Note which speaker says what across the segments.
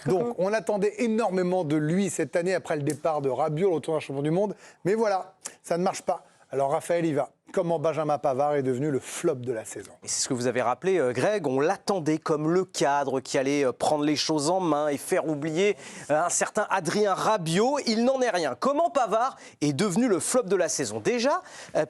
Speaker 1: Donc, on attendait énormément de lui cette année après le départ de Rabiot, le retour d'un champion du monde. Mais voilà, ça ne marche pas. Alors, Raphaël y va. Comment Benjamin Pavard est devenu le flop de la saison.
Speaker 2: Et c'est ce que vous avez rappelé, Greg, on l'attendait comme le cadre qui allait prendre les choses en main et faire oublier un certain Adrien Rabiot. Il n'en est rien. Comment Pavard est devenu le flop de la saison? Déjà,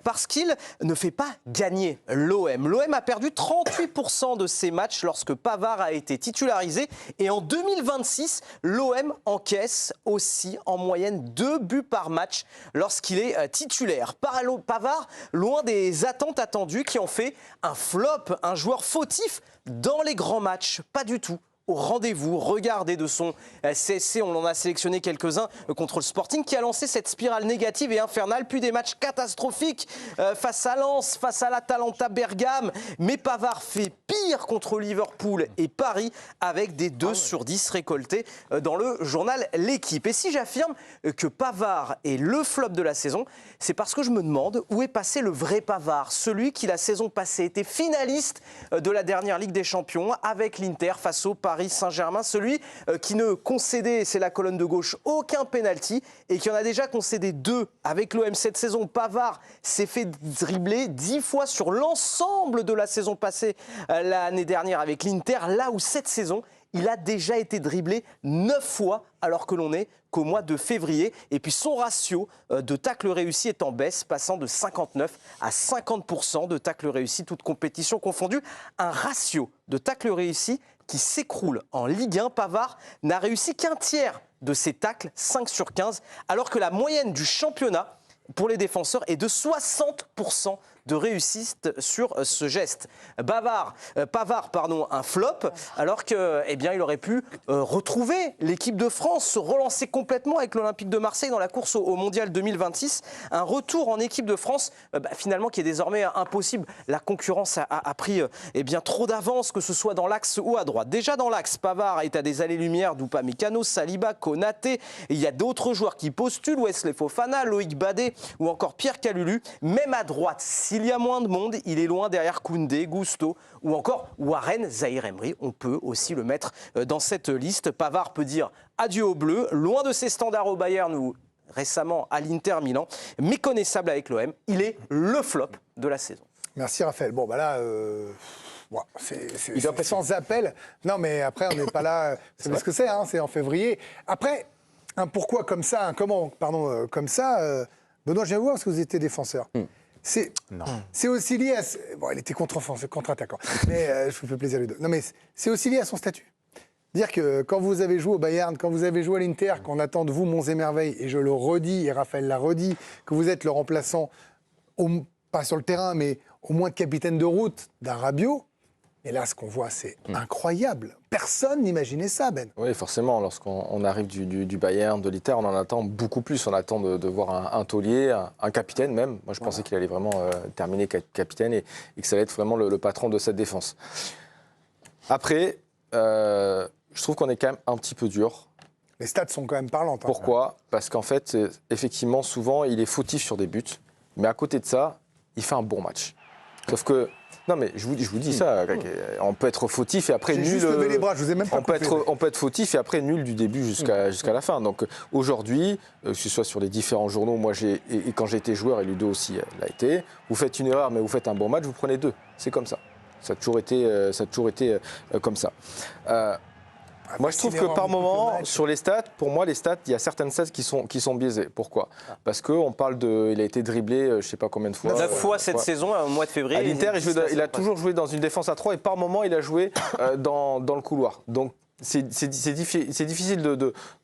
Speaker 2: parce qu'il ne fait pas gagner l'OM. L'OM a perdu 38% de ses matchs lorsque Pavard a été titularisé. Et en 2026, l'OM encaisse aussi en moyenne 2 buts par match lorsqu'il est titulaire. Pavard, loin des attentes attendues qui ont fait un flop, un joueur fautif dans les grands matchs. Pas du tout au rendez-vous. Regardez de son CSC, on en a sélectionné quelques-uns contre le Sporting, qui a lancé cette spirale négative et infernale, puis des matchs catastrophiques face à Lens, face à l'Atalanta Bergame. Mais Pavard fait pire contre Liverpool et Paris avec des 2 sur 10 récoltés dans le journal L'Équipe. Et si j'affirme que Pavard est le flop de la saison, c'est parce que je me demande où est passé le vrai Pavard, celui qui la saison passée était finaliste de la dernière Ligue des Champions avec l'Inter face au Paris Saint-Germain, celui qui ne concédait, c'est la colonne de gauche, aucun pénalty et qui en a déjà concédé 2 avec l'OM cette saison. Pavard s'est fait dribbler 10 fois sur l'ensemble de la saison passée l'année dernière avec l'Inter, là où cette saison, il a déjà été dribblé 9 fois alors que l'on n'est qu'au mois de février. Et puis son ratio de tacles réussis est en baisse, passant de 59 à 50% de tacles réussis, toutes compétitions confondues. Un ratio de tacles réussis qui s'écroule en Ligue 1. Pavard n'a réussi qu'un tiers de ses tacles, 5 sur 15, alors que la moyenne du championnat pour les défenseurs est de 60% de réussite sur ce geste. Pavard, un flop, alors que, il aurait pu retrouver l'équipe de France, se relancer complètement avec l'Olympique de Marseille dans la course au Mondial 2026. Un retour en équipe de France, finalement, qui est désormais impossible. La concurrence a pris trop d'avance, que ce soit dans l'axe ou à droite. Déjà dans l'axe, Pavard est à des allées-lumière d'Upamecano, Saliba, Konaté. Et il y a d'autres joueurs qui postulent, Wesley Fofana, Loïc Badet ou encore Pierre Kalulu. Même à droite, s'il y a moins de monde, il est loin derrière Koundé, Gusto ou encore Warren Zaïre-Emery. On peut aussi le mettre dans cette liste. Pavard peut dire adieu aux Bleus, loin de ses standards au Bayern ou récemment à l'Inter Milan. Méconnaissable avec l'OM, il est le flop de la saison.
Speaker 1: Merci Raphaël. Bon, c'est sans appel. Non, mais après, on n'est pas là. Vous savez ce que c'est, hein, c'est en février. Après, un pourquoi comme ça, comme ça, Benoît, je viens vous voir parce que vous étiez défenseur. C'est aussi lié à... Bon, il était contre-attaquant, mais je vous fais plaisir les deux. Non, mais c'est aussi lié à son statut. Dire que quand vous avez joué au Bayern, quand vous avez joué à l'Inter, qu'on attend de vous monts et merveilles, et je le redis, et Raphaël l'a redit, que vous êtes le remplaçant, pas sur le terrain, mais au moins de capitaine de route d'un Rabiot. Et là, ce qu'on voit, c'est incroyable. Personne n'imaginait ça, Ben.
Speaker 3: Oui, forcément. Lorsqu'on arrive du Bayern, de l'Inter, on en attend beaucoup plus. On attend de voir un taulier, un capitaine même. Moi, je pensais qu'il allait vraiment terminer capitaine et que ça allait être vraiment le patron de cette défense. Après, je trouve qu'on est quand même un petit peu dur.
Speaker 1: Les stats sont quand même parlantes.
Speaker 3: Pourquoi ? Parce qu'en fait, effectivement, souvent, il est fautif sur des buts. Mais à côté de ça, il fait un bon match. Sauf que... Non, mais je vous dis ça, on peut être fautif et après nul.
Speaker 1: Juste levé les bras, je vous ai même pas
Speaker 3: on peut être fautif et après nul du début jusqu'à la fin. Donc aujourd'hui, que ce soit sur les différents journaux, moi et quand j'ai été joueur, et Ludo aussi l'a été, vous faites une erreur mais vous faites un bon match, vous prenez 2. C'est comme ça. Ça a toujours été comme ça. Moi, je trouve que par moment, sur les stats, pour moi, les stats, il y a certaines stats qui sont biaisées. Pourquoi ? Parce qu'on parle il a été dribblé, je ne sais pas combien de fois.
Speaker 2: 9 fois cette saison, au mois de février.
Speaker 3: À l'Inter, il a toujours joué dans une défense à 3 et par moment, il a joué dans le couloir. Donc, c'est difficile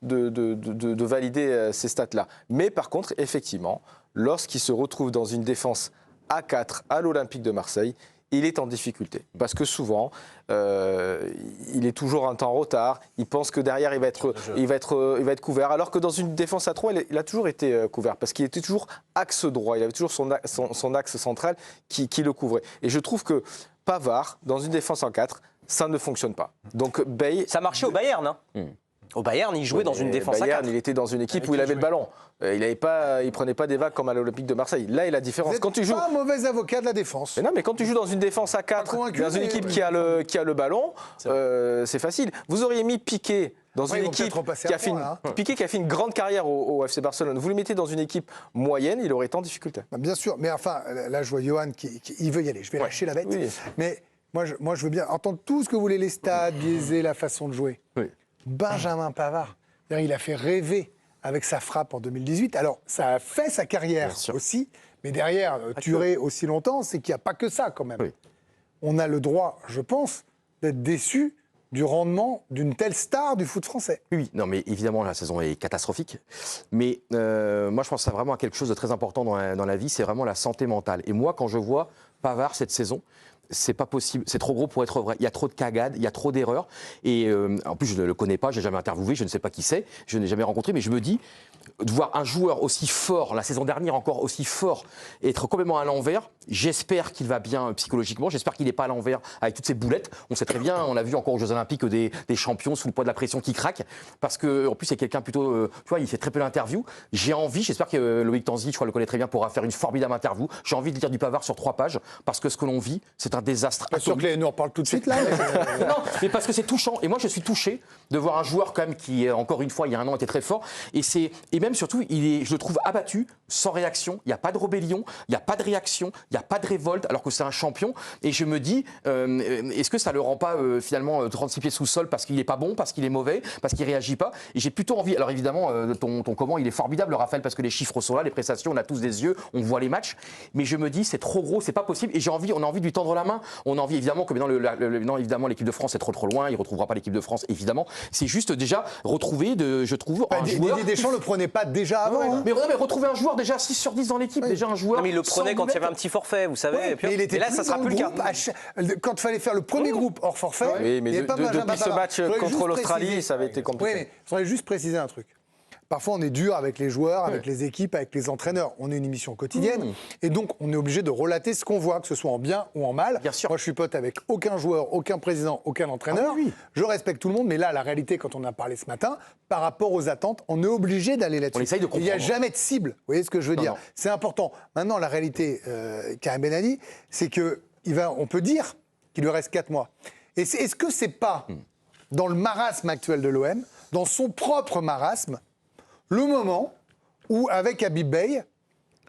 Speaker 3: de valider ces stats-là. Mais par contre, effectivement, lorsqu'il se retrouve dans une défense à 4 à l'Olympique de Marseille, il est en difficulté. Parce que souvent, il est toujours un temps en retard. Il pense que derrière, il va être couvert. Alors que dans une défense à 3, il a toujours été couvert. Parce qu'il était toujours axe droit. Il avait toujours son axe central qui le couvrait. Et je trouve que Pavard, dans une défense en 4, ça ne fonctionne pas. Donc,
Speaker 2: ça marchait au Bayern, hein Au Bayern, il jouait dans une défense à 4.
Speaker 3: Il était dans une équipe où il avait le ballon. Il prenait pas des vagues comme à l'Olympique de Marseille. Là, il y a la différence.
Speaker 1: Vous n'êtes pas un mauvais avocat de la défense.
Speaker 3: Mais non, mais quand tu joues dans une défense à 4, dans une équipe qui a le ballon, c'est facile. Vous auriez mis Piqué dans une équipe qui a fait une grande carrière au FC Barcelone. Vous le mettez dans une équipe moyenne, il aurait été en difficulté.
Speaker 1: Bien sûr, mais enfin, là, je vois Johan il veut y aller. Je vais lâcher la bête. Oui. Mais moi, je veux bien entendre tout ce que vous voulez, les stades, biaiser la façon de jouer. Oui. Benjamin Pavard, il a fait rêver avec sa frappe en 2018. Alors, ça a fait sa carrière aussi, mais derrière, durer aussi longtemps, c'est qu'il n'y a pas que ça quand même. Oui. On a le droit, je pense, d'être déçu du rendement d'une telle star du foot français.
Speaker 4: Oui, non, mais évidemment, la saison est catastrophique. Mais moi, je pense que c'est vraiment quelque chose de très important dans la vie, c'est vraiment la santé mentale. Et moi, quand je vois Pavard cette saison, c'est pas possible, c'est trop gros pour être vrai. Il y a trop de cagades, il y a trop d'erreurs. Et en plus, je ne le connais pas, je n'ai jamais interviewé, je ne sais pas qui c'est, je n'ai jamais rencontré, mais je me dis, de voir un joueur aussi fort, la saison dernière encore aussi fort, être complètement à l'envers, j'espère qu'il va bien psychologiquement, j'espère qu'il n'est pas à l'envers avec toutes ces boulettes. On sait très bien, on l'a vu encore aux Jeux Olympiques, des champions sous le poids de la pression qui craquent, parce qu'en plus, c'est quelqu'un plutôt, tu vois, il fait très peu d'interviews. J'ai envie, j'espère que Loïc Tanzi, je crois le connaît très bien, pourra faire une formidable interview. J'ai envie de lire du Pavard sur 3 pages, parce que ce que l'on vit, c'est un désastre.
Speaker 1: Bien sûr que les nous en parlent tout de suite là.
Speaker 4: Non, mais parce que c'est touchant. Et moi, je suis touché de voir un joueur quand même qui, encore une fois, il y a un an, était très fort. Et même surtout, je le trouve abattu, sans réaction. Il n'y a pas de rébellion, il n'y a pas de réaction, il n'y a pas de révolte, alors que c'est un champion. Et je me dis, est-ce que ça ne le rend pas finalement 36 pieds sous le sol parce qu'il n'est pas bon, parce qu'il est mauvais, parce qu'il ne réagit pas? Et j'ai plutôt envie. Alors évidemment, ton comment, il est formidable, Raphaël, parce que les chiffres sont là, les prestations, on a tous des yeux, on voit les matchs. Mais je me dis, c'est trop gros, c'est pas possible. Et on a envie de lui tendre la main. On a envie, évidemment, que maintenant, évidemment, l'équipe de France est trop loin. Il ne retrouvera pas l'équipe de France, évidemment. C'est juste déjà retrouver, je trouve, un joueur.
Speaker 1: Didier Deschamps ne le prenait pas déjà avant. Ouais,
Speaker 4: mais retrouver un joueur déjà 6 sur 10 dans l'équipe, déjà un joueur.
Speaker 2: Non, mais il le prenait quand il y avait un petit forfait, vous savez.
Speaker 1: Ouais, et là, ça sera plus le cas. Quand il fallait faire le premier groupe hors forfait,
Speaker 3: oui, mais depuis ce match contre l'Australie, ça avait été compliqué.
Speaker 1: Oui, mais je voudrais juste préciser un truc. Parfois, on est dur avec les joueurs, avec les équipes, avec les entraîneurs. On est une émission quotidienne et donc on est obligé de relater ce qu'on voit, que ce soit en bien ou en mal.
Speaker 4: Bien sûr.
Speaker 1: Moi, je suis pote avec aucun joueur, aucun président, aucun entraîneur. Ah, oui. Je respecte tout le monde, mais là, la réalité, quand on a parlé ce matin, par rapport aux attentes, on est obligé d'aller là-dessus.
Speaker 4: On essaye de comprendre.
Speaker 1: Il n'y a jamais de cible. Vous voyez ce que je veux dire? Non. C'est important. Maintenant, la réalité, Karim Benali, c'est qu'on peut dire qu'il lui reste 4 mois. Et est-ce que c'est pas dans le marasme actuel de l'OM, dans son propre marasme, le moment où, avec Habib Beye,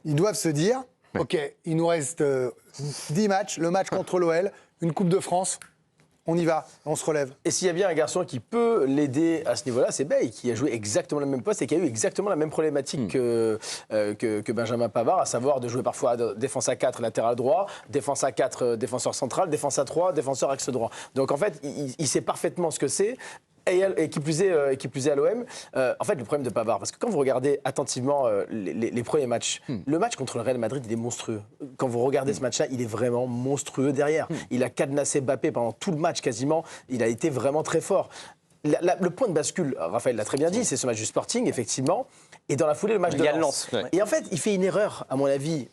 Speaker 1: ils doivent se dire OK, il nous reste 10 matchs, le match contre l'OL, une Coupe de France, on y va, on se relève.
Speaker 3: Et s'il y a bien un garçon qui peut l'aider à ce niveau-là, c'est Beye, qui a joué exactement le même poste et qui a eu exactement la même problématique que Benjamin Pavard, à savoir de jouer parfois défense à 4, latéral droit, défense à 4, défenseur central, défense à 3, défenseur axe droit. Donc en fait, il sait parfaitement ce que c'est. Et qui plus est à l'OM, en fait, le problème de Pavard, parce que quand vous regardez attentivement les premiers matchs, le match contre le Real Madrid, il est monstrueux. Quand vous regardez ce match-là, il est vraiment monstrueux derrière. Il a cadenassé Mbappé pendant tout le match quasiment. Il a été vraiment très fort. Le point de bascule, Raphaël l'a très bien dit, c'est ce match du Sporting, effectivement. Et dans la foulée, le match de Lens. Ouais. Et en fait, il fait une erreur, à mon avis,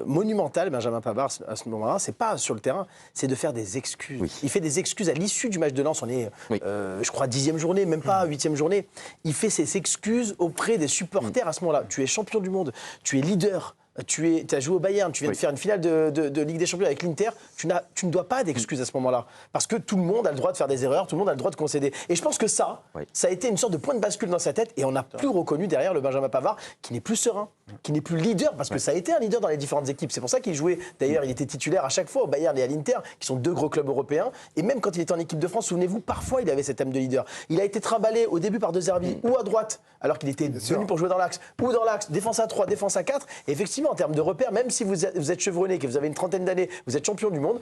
Speaker 3: monumental, Benjamin Pavard, à ce moment-là, c'est pas sur le terrain, c'est de faire des excuses. Oui. Il fait des excuses à l'issue du match de Lens, on est, je crois, 10e journée, même pas 8e journée. Il fait ses excuses auprès des supporters à ce moment-là. Tu es champion du monde, tu es leader. Tu as joué au Bayern, tu viens de faire une finale de Ligue des Champions avec l'Inter, tu ne dois pas d'excuses à ce moment-là. Parce que tout le monde a le droit de faire des erreurs, tout le monde a le droit de concéder. Et je pense que ça a été une sorte de point de bascule dans sa tête et on n'a plus reconnu derrière le Benjamin Pavard qui n'est plus serein, qui n'est plus leader, parce que ça a été un leader dans les différentes équipes. C'est pour ça qu'il jouait, d'ailleurs il était titulaire à chaque fois au Bayern et à l'Inter, qui sont 2 gros clubs européens. Et même quand il était en équipe de France, souvenez-vous, parfois il avait cette âme de leader. Il a été trimballé au début par De Zerbi ou à droite, alors qu'il était venu pour jouer dans l'axe, ou dans l'axe, défense à 3, défense à 4. Et effectivement, en termes de repères, même si vous êtes chevronné, que vous avez une trentaine d'années, vous êtes champion du monde,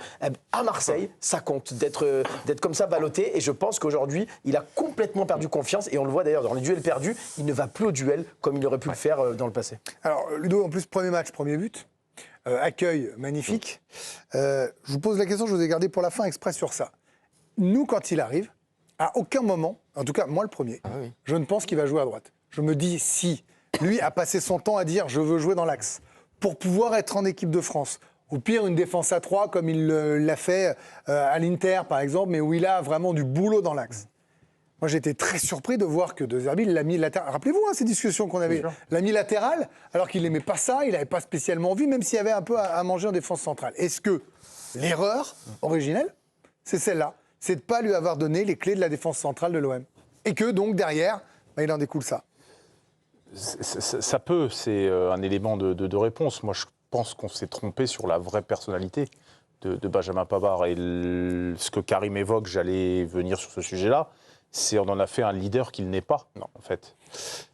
Speaker 3: à Marseille, ça compte d'être comme ça ballotté. Et je pense qu'aujourd'hui, il a complètement perdu confiance. Et on le voit d'ailleurs dans les duels perdus, il ne va plus au duel comme il aurait pu le faire dans le passé.
Speaker 1: Alors, Ludo, en plus, premier match, premier but, accueil magnifique. Je vous pose la question, je vous ai gardé pour la fin exprès sur ça. Nous, quand il arrive, à aucun moment, en tout cas moi le premier, je ne pense qu'il va jouer à droite. Je me dis, si lui a passé son temps à dire je veux jouer dans l'axe, pour pouvoir être en équipe de France. Au pire, une défense à 3, comme il l'a fait à l'Inter, par exemple, mais où il a vraiment du boulot dans l'axe. Moi, j'étais très surpris de voir que De Zerbi l'a mis latéral. Rappelez-vous ces discussions qu'on avait. L'a mis latéral, alors qu'il n'aimait pas ça, il n'avait pas spécialement envie, même s'il y avait un peu à manger en défense centrale. Est-ce que l'erreur originelle, c'est celle-là, c'est de ne pas lui avoir donné les clés de la défense centrale de l'OM? Et que donc, derrière, il en découle ça.
Speaker 5: Ça peut, c'est un élément de réponse. Moi, je pense qu'on s'est trompé sur la vraie personnalité de Benjamin Pavard. Et ce que Karim évoque, j'allais venir sur ce sujet-là, c'est on en a fait un leader qu'il n'est pas, non, en fait.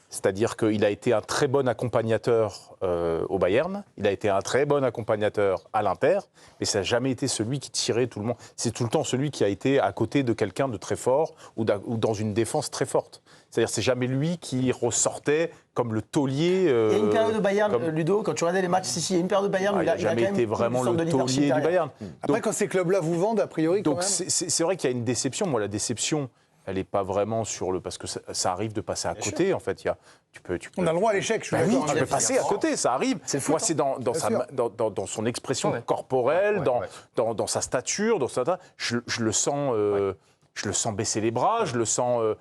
Speaker 5: C'est-à-dire qu'il a été un très bon accompagnateur au Bayern, il a été un très bon accompagnateur à l'Inter, mais ça n'a jamais été celui qui tirait tout le monde. C'est tout le temps celui qui a été à côté de quelqu'un de très fort ou dans une défense très forte. C'est-à-dire que c'est jamais lui qui ressortait comme le taulier.
Speaker 6: Il y a une période de Bayern, Ludo, quand tu regardais les matchs, il y a une période de Bayern où il a
Speaker 5: jamais été vraiment le taulier du Bayern.
Speaker 1: Après, quand ces clubs-là vous vendent, a priori, quand
Speaker 5: donc
Speaker 1: même...
Speaker 5: c'est vrai qu'il y a une déception. Moi, la déception, elle n'est pas vraiment sur le... Parce que ça arrive de passer à côté, en fait. Tu peux...
Speaker 1: On a le droit à l'échec, je suis
Speaker 5: Oui,
Speaker 1: d'accord.
Speaker 5: tu peux passer à côté, ça arrive. Moi, c'est dans son expression corporelle, dans sa stature, je le sens... Je le sens baisser les bras, je le sens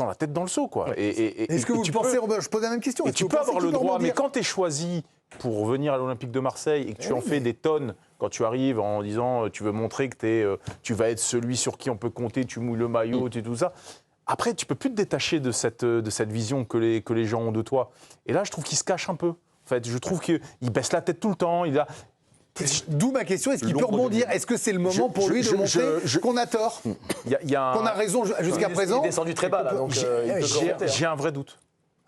Speaker 5: la tête dans le seau, quoi.
Speaker 1: Est-ce que vous pensez, Robert, je pose la même question.
Speaker 5: Et tu peux avoir le droit, mais quand tu es choisi pour venir à l'Olympique de Marseille et que tu en fais des tonnes, quand tu arrives en disant tu veux montrer que tu vas être celui sur qui on peut compter, tu mouilles le maillot, tout ça. Après, tu peux plus te détacher de cette vision que les gens ont de toi. Et là, je trouve qu'il se cache un peu. En fait, je trouve qu'il baisse la tête tout le temps.
Speaker 1: D'où ma question, est-ce qu'il peut rebondir? Est-ce que c'est le moment pour lui de montrer qu'on a tort, qu'on a raison jusqu'à présent?
Speaker 6: Il est descendu très bas, là, donc
Speaker 5: j'ai un vrai doute.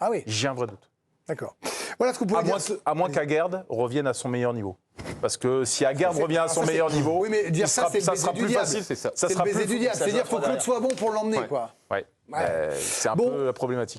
Speaker 1: Ah oui.
Speaker 5: J'ai un vrai doute.
Speaker 1: D'accord. Voilà ce que vous pouvez dire.
Speaker 5: À moins qu'Aguerd revienne à son meilleur niveau. Parce que si Aguerd revient à son meilleur niveau,
Speaker 1: oui, mais dire ça sera plus facile.
Speaker 5: Ça
Speaker 1: sera
Speaker 5: sera
Speaker 1: le baiser
Speaker 5: plus
Speaker 1: du diable. C'est-à-dire qu'il faut que l'autre soit bon pour l'emmener, quoi.
Speaker 5: Ouais. C'est un peu problématique.